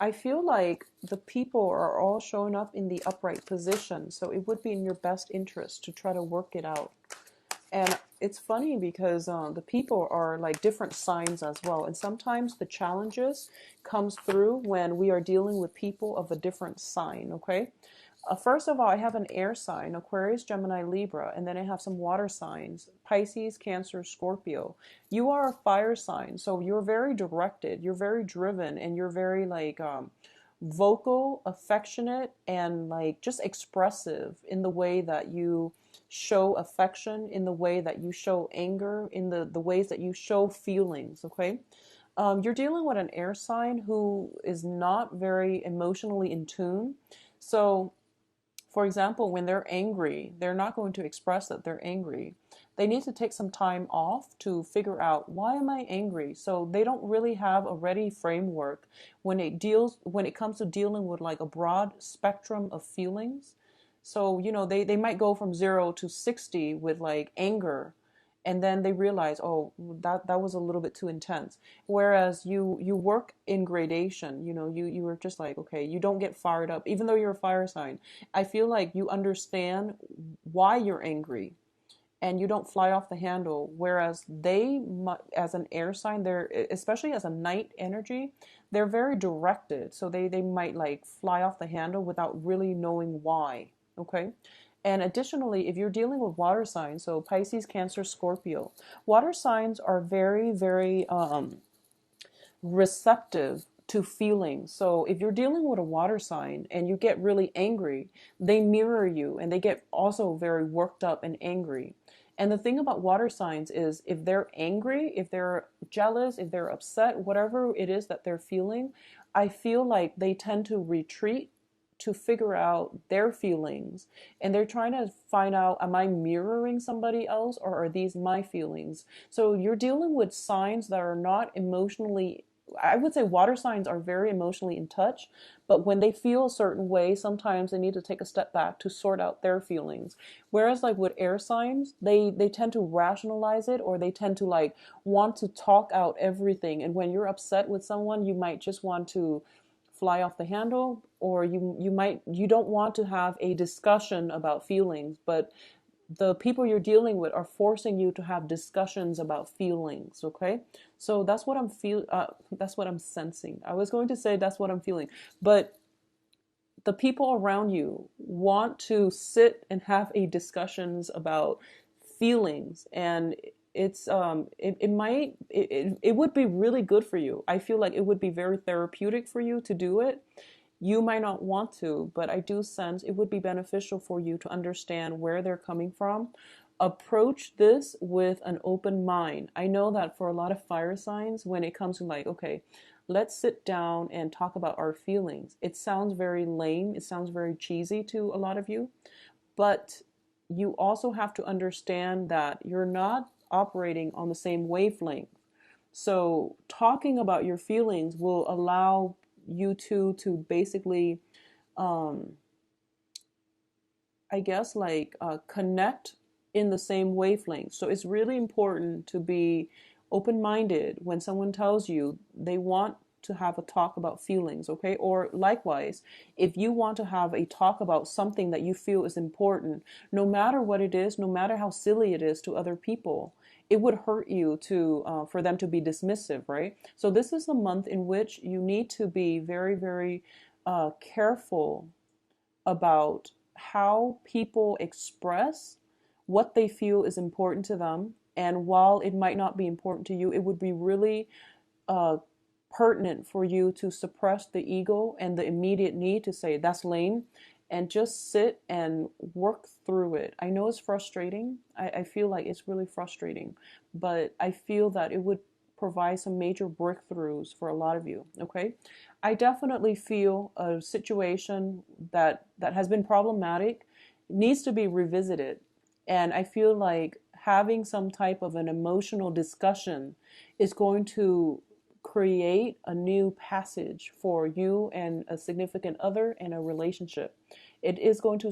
I feel like the people are all showing up in the upright position, so it would be in your best interest to try to work it out. And it's funny because the people are like different signs as well, and sometimes the challenges comes through when we are dealing with people of a different sign. Okay, first of all, I have an air sign, Aquarius, Gemini, Libra, and then I have some water signs, Pisces, Cancer, Scorpio. You are a fire sign, so you're very directed, you're very driven, and you're very like vocal, affectionate, and like just expressive in the way that you show affection, in the way that you show anger, in the ways that you show feelings. Okay, you're dealing with an air sign who is not very emotionally in tune. So for example, when they're angry, they're not going to express that they're angry. They need to take some time off to figure out, why am I angry? So they don't really have a ready framework when it comes to dealing with like a broad spectrum of feelings. So, they might go from 0 to 60 with like anger, and then they realize, oh, that was a little bit too intense. Whereas you work in gradation. You were just like, okay, you don't get fired up even though you're a fire sign. I feel like you understand why you're angry, and you don't fly off the handle. Whereas they, as an air sign, they're, especially as a night energy, they're very directed. So they might like fly off the handle without really knowing why. Okay. And additionally, if you're dealing with water signs, so Pisces, Cancer, Scorpio, water signs are very, very receptive to feelings. So if you're dealing with a water sign and you get really angry, they mirror you, and they get also very worked up and angry. And the thing about water signs is, if they're angry, if they're jealous, if they're upset, whatever it is that they're feeling, I feel like they tend to retreat to figure out their feelings, and they're trying to find out, am I mirroring somebody else, or are these my feelings? So you're dealing with signs that are not emotionally, I would say water signs are very emotionally in touch, but when they feel a certain way, sometimes they need to take a step back to sort out their feelings. Whereas like with air signs, they tend to rationalize it, or they tend to like want to talk out everything. And when you're upset with someone, you might just want to fly off the handle, or you don't want to have a discussion about feelings, but the people you're dealing with are forcing you to have discussions about feelings. Okay, so that's what I'm sensing. I was going to say that's what I'm feeling, but the people around you want to sit and have a discussions about feelings. And it would be really good for you. I feel like it would be very therapeutic for you to do it. You might not want to, but I do sense it would be beneficial for you to understand where they're coming from. Approach this with an open mind. I know that for a lot of fire signs, when it comes to like, okay, let's sit down and talk about our feelings, it sounds very lame, it sounds very cheesy to a lot of you, but you also have to understand that you're not operating on the same wavelength. So talking about your feelings will allow you to basically, um, I guess, like connect in the same wavelength. So it's really important to be open minded when someone tells you they want to have a talk about feelings. Okay, or likewise, if you want to have a talk about something that you feel is important, no matter what it is, no matter how silly it is to other people, it would hurt you to for them to be dismissive, right? So this is the month in which you need to be very, very careful about how people express what they feel is important to them. And while it might not be important to you, it would be really uh, pertinent for you to suppress the ego and the immediate need to say, that's lame, and just sit and work through it. I know it's frustrating. I feel like it's really frustrating, but I feel that it would provide some major breakthroughs for a lot of you. Okay, I definitely feel a situation that has been problematic needs to be revisited, and I feel like having some type of an emotional discussion is going to create a new passage for you and a significant other in a relationship. It is going to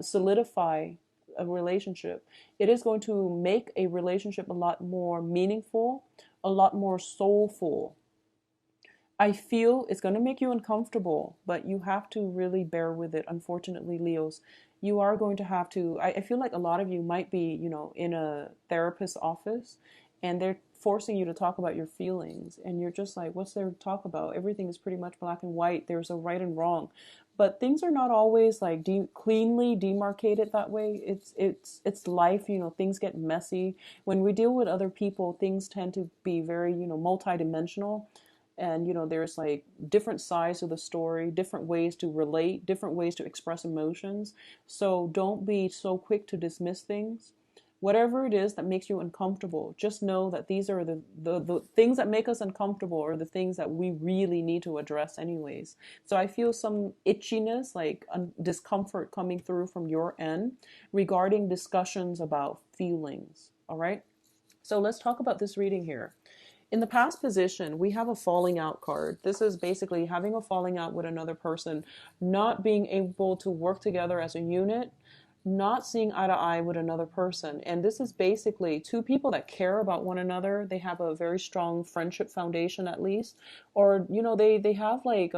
solidify a relationship. It is going to make a relationship a lot more meaningful, a lot more soulful. I feel it's going to make you uncomfortable, but you have to really bear with it. Unfortunately, Leos, you are going to have to. I feel like a lot of you might be, in a therapist's office and they're forcing you to talk about your feelings. And you're just like, what's there to talk about? Everything is pretty much black and white. There's a right and wrong. But things are not always like cleanly demarcated that way. It's life, things get messy. When we deal with other people, things tend to be very, multidimensional, and there's like different sides of the story, different ways to relate, different ways to express emotions. So don't be so quick to dismiss things. Whatever it is that makes you uncomfortable, just know that these are the things that make us uncomfortable, or the things that we really need to address anyways. So I feel some itchiness, like discomfort coming through from your end regarding discussions about feelings. All right, so let's talk about this reading here. In the past position, we have a falling out card. This is basically having a falling out with another person, not being able to work together as a unit, not seeing eye to eye with another person. And this is basically two people that care about one another. They have a very strong friendship foundation, at least. Or, they have like,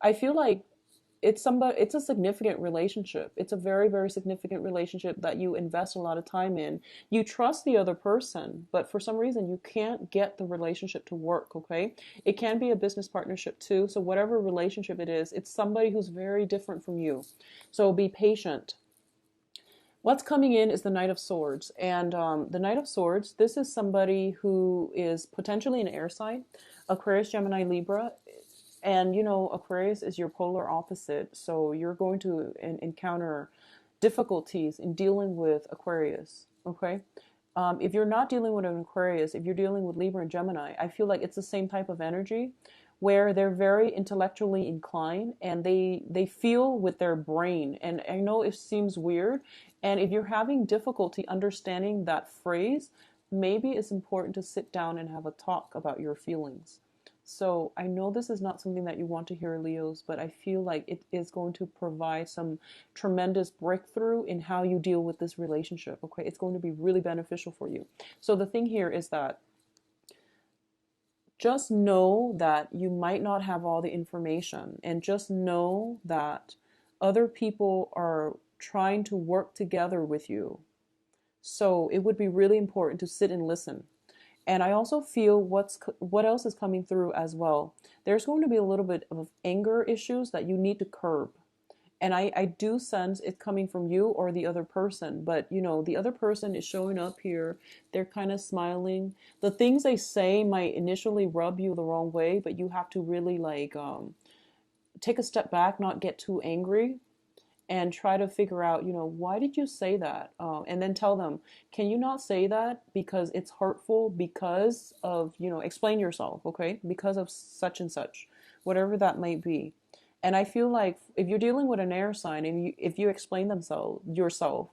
I feel like it's a significant relationship. It's a very, very significant relationship that you invest a lot of time in. You trust the other person, but for some reason you can't get the relationship to work. Okay, it can be a business partnership too. So whatever relationship it is, it's somebody who's very different from you. So be patient. What's coming in is the Knight of Swords. And the Knight of Swords, this is somebody who is potentially an air sign, Aquarius, Gemini, Libra. And Aquarius is your polar opposite, so you're going to encounter difficulties in dealing with Aquarius. Okay, if you're not dealing with an Aquarius, if you're dealing with Libra and Gemini, I feel like it's the same type of energy, where they're very intellectually inclined and they feel with their brain. And I know it seems weird, and if you're having difficulty understanding that phrase, maybe it's important to sit down and have a talk about your feelings. So I know this is not something that you want to hear, Leos, but I feel like it is going to provide some tremendous breakthrough in how you deal with this relationship. Okay, it's going to be really beneficial for you. So the thing here is that just know that you might not have all the information, and just know that other people are trying to work together with you. So it would be really important to sit and listen. And I also feel what else is coming through as well. There's going to be a little bit of anger issues that you need to curb. And I do sense it coming from you or the other person. But, the other person is showing up here. They're kind of smiling. The things they say might initially rub you the wrong way, but you have to really take a step back, not get too angry, and try to figure out, why did you say that? And then tell them, can you not say that because it's hurtful, because of, explain yourself, okay? Because of such and such, whatever that might be. And I feel like if you're dealing with an air sign, and if you explain yourself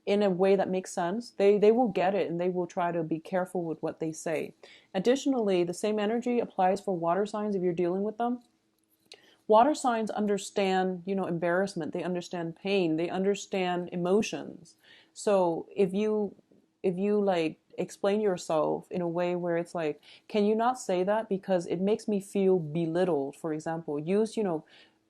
in a way that makes sense, they will get it, and they will try to be careful with what they say. Additionally, the same energy applies for water signs if you're dealing with them. Water signs understand, embarrassment. They understand pain. They understand emotions. So if you like explain yourself in a way where it's like, can you not say that because it makes me feel belittled, for example. Use,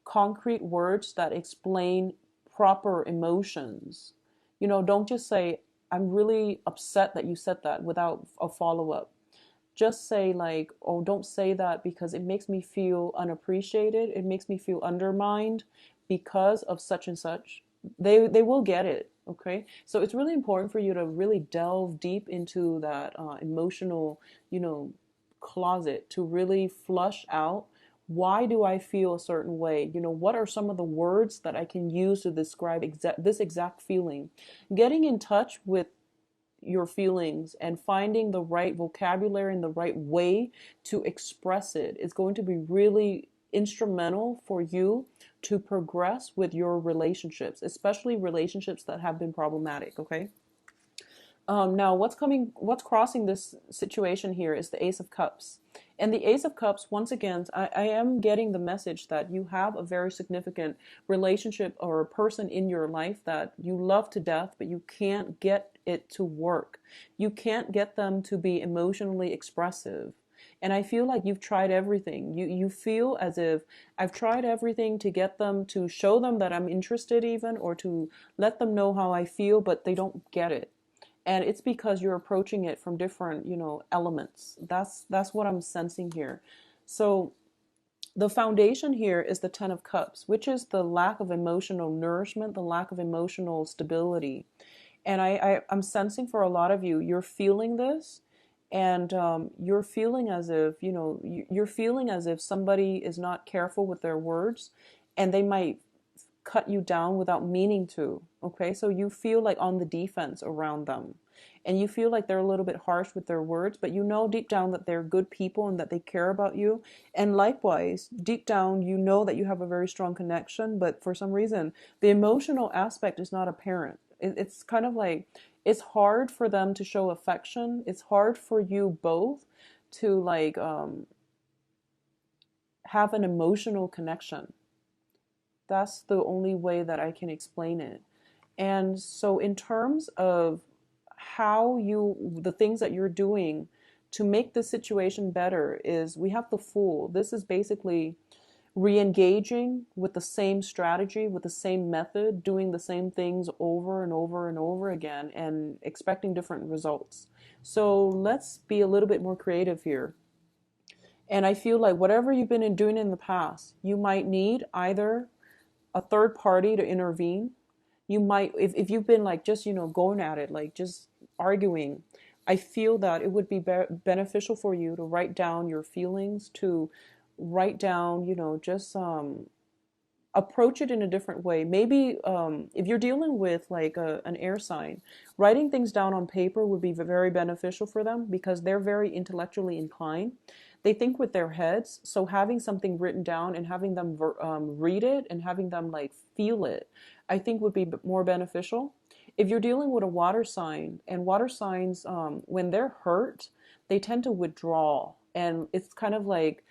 concrete words that explain proper emotions. Don't just say, I'm really upset that you said that, without a follow-up. Just say like, oh, don't say that because it makes me feel unappreciated. It makes me feel undermined because of such and such. They will get it. Okay. So it's really important for you to really delve deep into that emotional, closet, to really flush out, why do I feel a certain way? What are some of the words that I can use to describe this exact feeling? Getting in touch with your feelings and finding the right vocabulary and the right way to express it is going to be really instrumental for you to progress with your relationships, especially relationships that have been problematic. Okay. Now, what's crossing this situation here is the Ace of Cups. And the Ace of Cups, once again, I am getting the message that you have a very significant relationship or a person in your life that you love to death, but you can't get it to work. You can't get them to be emotionally expressive. And I feel like you've tried everything. You feel as if I've tried everything to get them, to show them that I'm interested even, or to let them know how I feel, but they don't get it. And it's because you're approaching it from different, elements. That's what I'm sensing here. So the foundation here is the Ten of Cups, which is the lack of emotional nourishment, the lack of emotional stability. And I'm sensing for a lot of you, you're feeling this, and you're feeling as if, you're feeling as if somebody is not careful with their words, and they might cut you down without meaning to. Okay, so you feel like on the defense around them, and you feel like they're a little bit harsh with their words, but you know deep down that they're good people and that they care about you. And likewise, deep down, you know that you have a very strong connection, but for some reason, the emotional aspect is not apparent. It's kind of like it's hard for them to show affection. It's hard for you both to like have an emotional connection. That's the only way that I can explain it. And so in terms of the things that you're doing to make the situation better, is we have the Fool. This is basically re-engaging with the same strategy, with the same method, doing the same things over and over and over again, and expecting different results. So let's be a little bit more creative here. And I feel like whatever you've been doing in the past, you might need either a third party to intervene. You might, if you've been like just, going at it, like just arguing, I feel that it would be beneficial for you to write down your feelings, to write down, just approach it in a different way. Maybe if you're dealing with like an air sign, writing things down on paper would be very beneficial for them because they're very intellectually inclined. They think with their heads. So having something written down and having them read it and having them like feel it, I think would be more beneficial. If you're dealing with a water sign, and water signs, when they're hurt, they tend to withdraw. And it's kind of like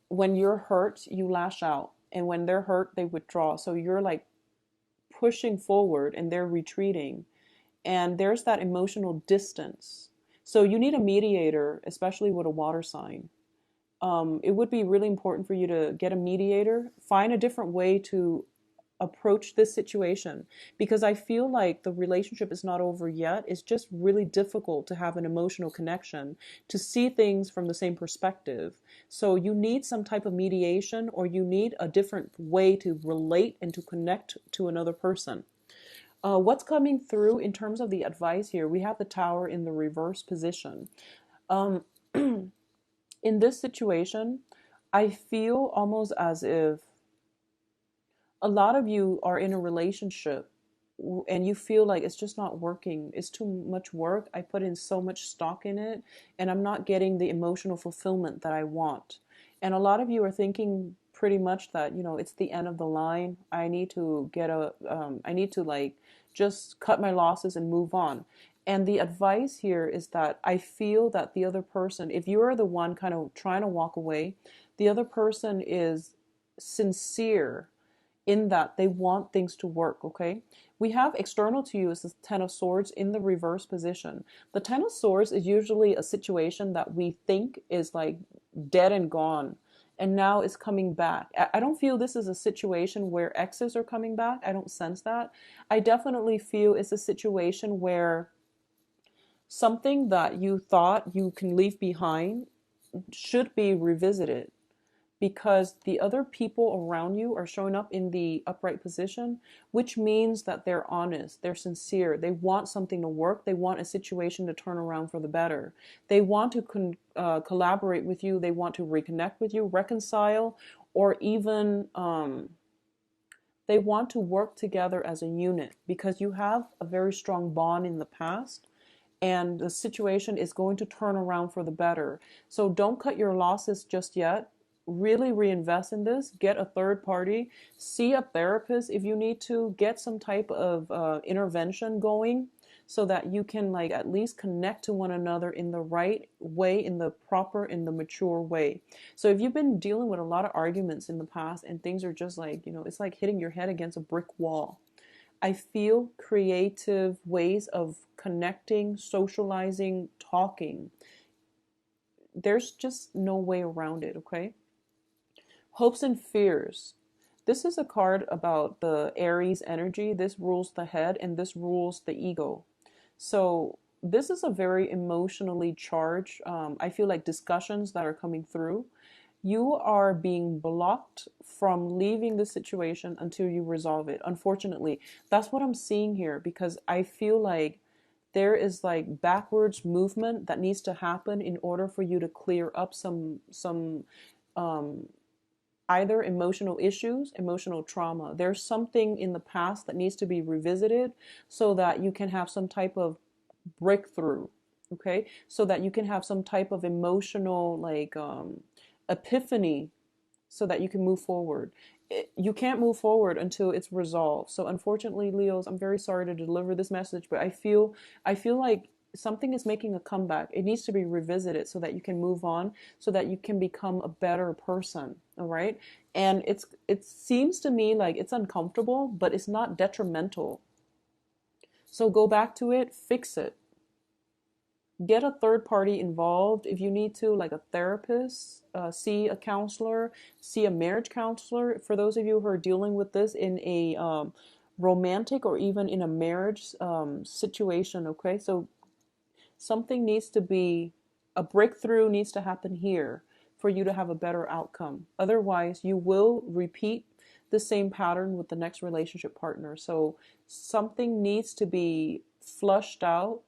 when you're hurt, you lash out. And when they're hurt, they withdraw. So you're like pushing forward and they're retreating. And there's that emotional distance. So you need a mediator, especially with a water sign. It would be really important for you to get a mediator, find a different way to approach this situation, because I feel like the relationship is not over yet. It's just really difficult to have an emotional connection, to see things from the same perspective. So you need some type of mediation, or you need a different way to relate and to connect to another person. What's coming through in terms of the advice here? We have the Tower in the reverse position. Um, in this situation, I feel almost as if a lot of you are in a relationship and you feel like it's just not working. It's too much work. I put in so much stock in it and I'm not getting the emotional fulfillment that I want. And a lot of you are thinking pretty much that, it's the end of the line. I need to I need to like just cut my losses and move on. And the advice here is that I feel that the other person, if you're the one kind of trying to walk away, the other person is sincere in that they want things to work, okay? We have external to you is the Ten of Swords in the reverse position. The Ten of Swords is usually a situation that we think is like dead and gone, and now it's coming back. I don't feel this is a situation where exes are coming back. I don't sense that. I definitely feel it's a situation where something that you thought you can leave behind should be revisited, because the other people around you are showing up in the upright position, which means that they're honest, they're sincere, they want something to work, they want a situation to turn around for the better. They want to collaborate with you, they want to reconnect with you, reconcile, or even they want to work together as a unit, because you have a very strong bond in the past. And the situation is going to turn around for the better. So don't cut your losses just yet. Really reinvest in this. Get a third party. See a therapist if you need to. Get some type of intervention going so that you can like at least connect to one another in the right way, in the proper, in the mature way. So if you've been dealing with a lot of arguments in the past and things are just like, it's like hitting your head against a brick wall, I feel creative ways of connecting, socializing, talking there's just no way around it, okay? Hopes and fears. This is a card about the Aries energy. This rules the head and this rules the ego. So this is a very emotionally charged, I feel like, discussions that are coming through. You are being blocked from leaving the situation until you resolve it. Unfortunately, that's what I'm seeing here, because I feel like there is like backwards movement that needs to happen in order for you to clear up some um, either emotional issues, emotional trauma. There's something in the past that needs to be revisited so that you can have some type of breakthrough, okay? So that you can have some type of emotional like epiphany so that you can move forward. You can't move forward until it's resolved. So unfortunately, Leos, I'm very sorry to deliver this message, but I feel like something is making a comeback. It needs to be revisited so that you can move on, so that you can become a better person, all right? And it seems to me like it's uncomfortable, but it's not detrimental. So go back to it, fix it. Get a third party involved if you need to, like a therapist, see a counselor, see a marriage counselor. For those of you who are dealing with this in a romantic or even in a marriage situation, okay? So something needs to be, a breakthrough needs to happen here for you to have a better outcome. Otherwise, you will repeat the same pattern with the next relationship partner. So something needs to be flushed out,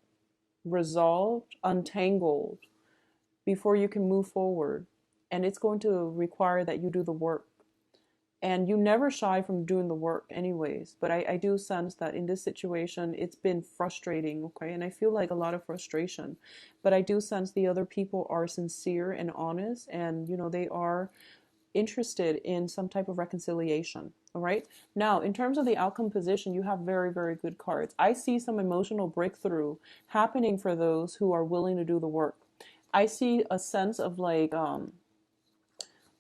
resolved, untangled before you can move forward. And it's going to require that you do the work. And you never shy from doing the work anyways. But I do sense that in this situation, it's been frustrating, okay? And I feel like a lot of frustration. But I do sense the other people are sincere and honest, and, you know, they are interested in some type of reconciliation. All right. Now, in terms of the outcome position, you have very, very good cards. I see some emotional breakthrough happening for those who are willing to do the work. I see a sense of like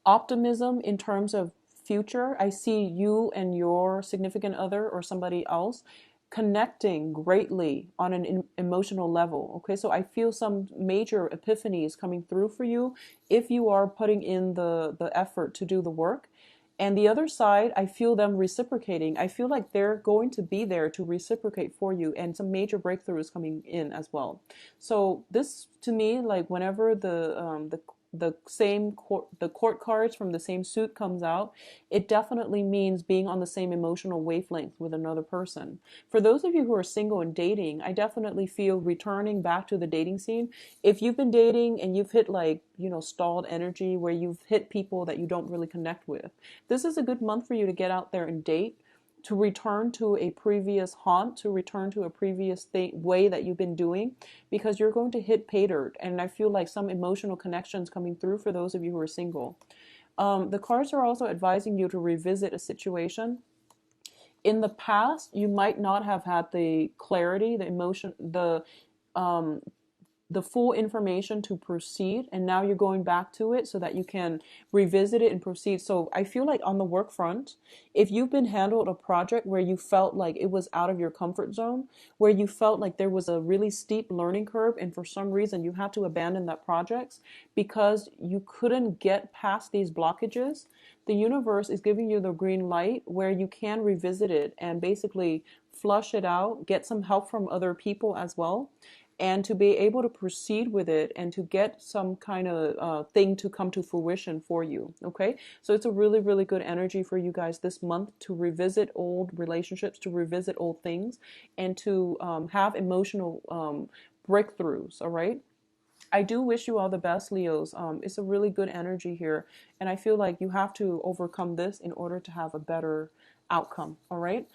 optimism in terms of future. I see you and your significant other or somebody else connecting greatly on an emotional level. Okay, so I feel some major epiphanies coming through for you if you are putting in the effort to do the work. And the other side, I feel them reciprocating. I feel like they're going to be there to reciprocate for you, and some major breakthroughs coming in as well. So this, to me, like whenever the court cards from the same suit comes out, it definitely means being on the same emotional wavelength with another person. For those of you who are single and dating, I definitely feel returning back to the dating scene. If you've been dating and you've hit like, you know, stalled energy where you've hit people that you don't really connect with, this is a good month for you to get out there and date, to return to a previous haunt, to return to a previous way that you've been doing, because you're going to hit pay dirt. And I feel like some emotional connections coming through for those of you who are single. The cards are also advising you to revisit a situation. In the past, you might not have had the clarity, the emotion, um, the full information to proceed, and now you're going back to it so that you can revisit it and proceed. So I feel like on the work front, if you've been handled a project where you felt like it was out of your comfort zone, where you felt like there was a really steep learning curve, and for some reason you had to abandon that project because you couldn't get past these blockages, the universe is giving you the green light where you can revisit it and basically flush it out, get some help from other people as well, and to be able to proceed with it and to get some kind of thing to come to fruition for you. Okay, so it's a really, really good energy for you guys this month to revisit old relationships, to revisit old things, and to have emotional breakthroughs. All right, I do wish you all the best, Leos. It's a really good energy here, and I feel like you have to overcome this in order to have a better outcome. All right,